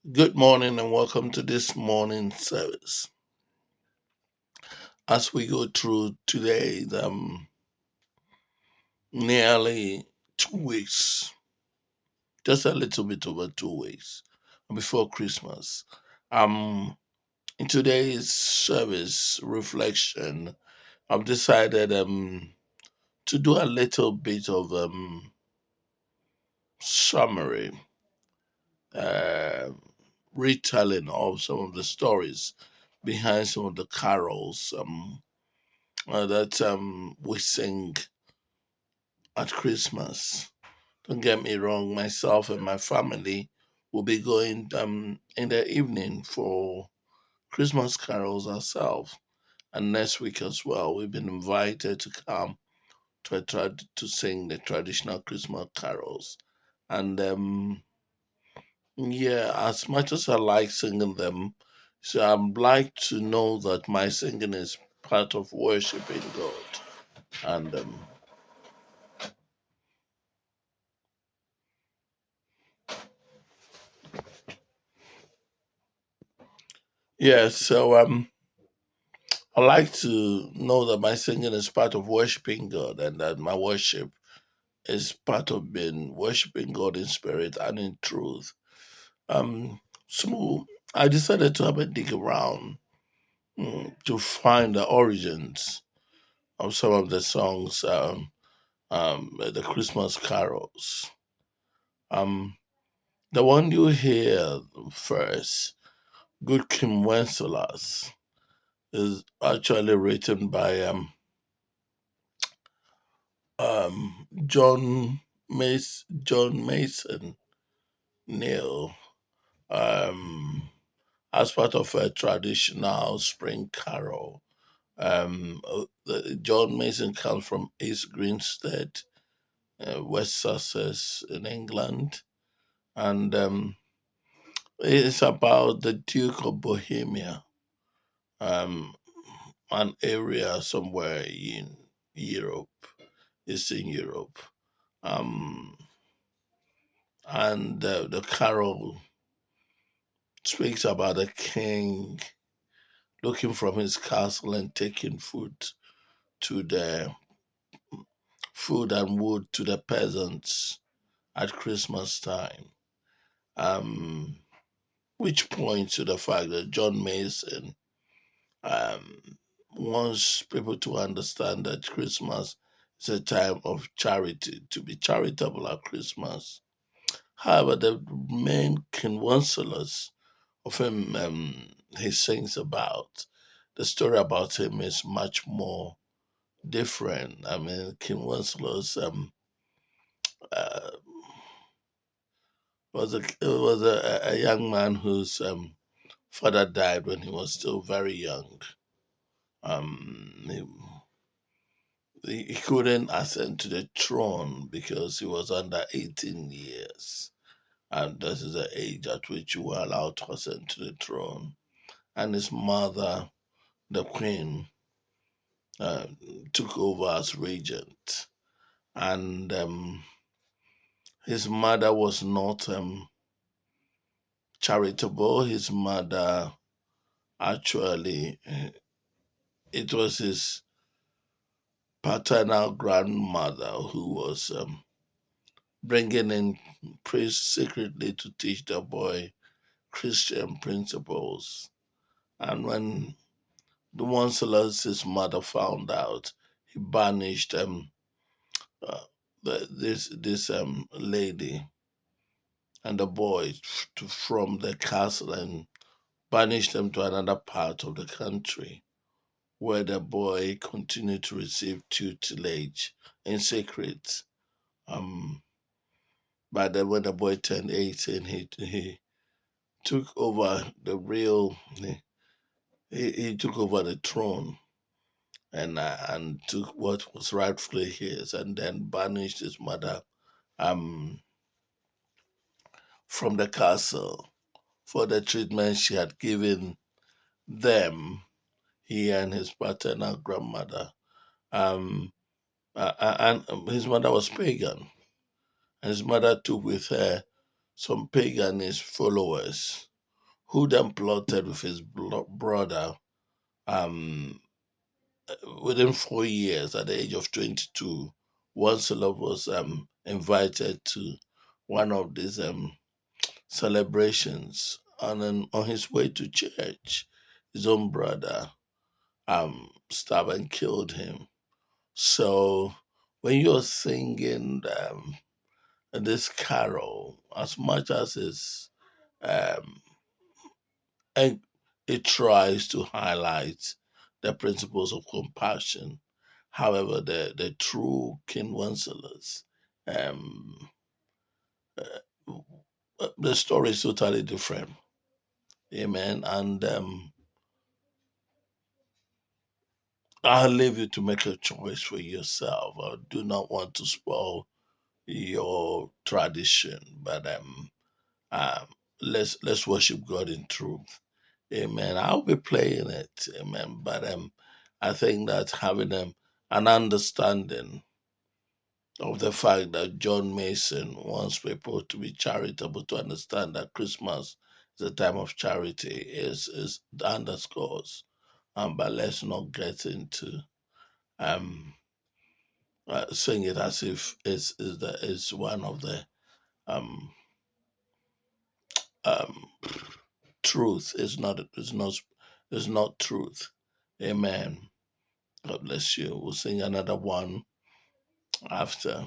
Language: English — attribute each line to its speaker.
Speaker 1: Good morning and welcome to this morning service. As we go through today, nearly 2 weeks, just a little bit over 2 weeks before Christmas. Um, in today's service reflection, I've decided to do a little bit of summary, uh, retelling of some of the stories behind some of the carols that we sing at Christmas. Don't get me wrong, myself and my family will be going in the evening for Christmas carols ourselves. And next week as well, we've been invited to come to sing the traditional Christmas carols. And yeah, as much as I like singing them, so I'd like to know that my singing is part of worshiping God. And yeah, so I like to know that my singing is part of worshiping God and that my worship is part of being worshiping God in spirit and in truth. So I decided to have a dig around to find the origins of some of the songs, the Christmas carols. Um, the one you hear first, Good King Wenceslas, is actually written by John Mason Neil, um, as part of a traditional spring carol. John Mason comes from East Grinstead, West Sussex in England, and it's about the Duke of Bohemia, um, an area somewhere in Europe, Eastern Europe. Um, and the carol speaks about a king looking from his castle and taking to the food and wood to the peasants at Christmas time. Um, which points to the fact that John Mason um, wants people to understand that Christmas is a time of charity, to be charitable at Christmas. However, the main King Wenceslas of him he sings about, the story about him is much more different. I mean, King Wenceslas uh, was a young man whose father died when he was still very young. Um, he couldn't ascend to the throne because he was under 18 years, and that is the age at which you were allowed to ascend to the throne. And his mother, the queen, uh, took over as regent, and his mother was not charitable. His mother actually, it was his paternal grandmother who was bringing in priests secretly to teach the boy Christian principles. And when the Wenceslas' mother found out, he banished uh, this lady and the boy from the castle and banished them to another part of the country where the boy continued to receive tutelage in secret. Um, but then when the boy turned 18, he took over the real, he took over the throne and took what was rightfully his and then banished his mother um, from the castle for the treatment she had given them, he and his paternal grandmother. Um, and his mother was pagan, and his mother took with her some paganist followers. who then plotted with his brother. Um, Within 4 years, at the age of 22, Wanselov was invited to one of these celebrations, and then on his way to church, his own brother stabbed and killed him. So when you're singing this carol, as much as um, and it tries to highlight the principles of compassion. However, the true King Wenceslas, um, the story is totally different. Amen. And I'll leave you to make a choice for yourself. I do not want to spoil your tradition, but um, let's worship God in truth. Amen. I'll be playing it. Amen. But I think that having an understanding of the fact that John Mason wants people to be charitable, to understand that Christmas is a time of charity is the underscores. But let's not get into um saying it as if it's one of the um um truth. It's not truth. Amen. God bless you. We'll sing another one after.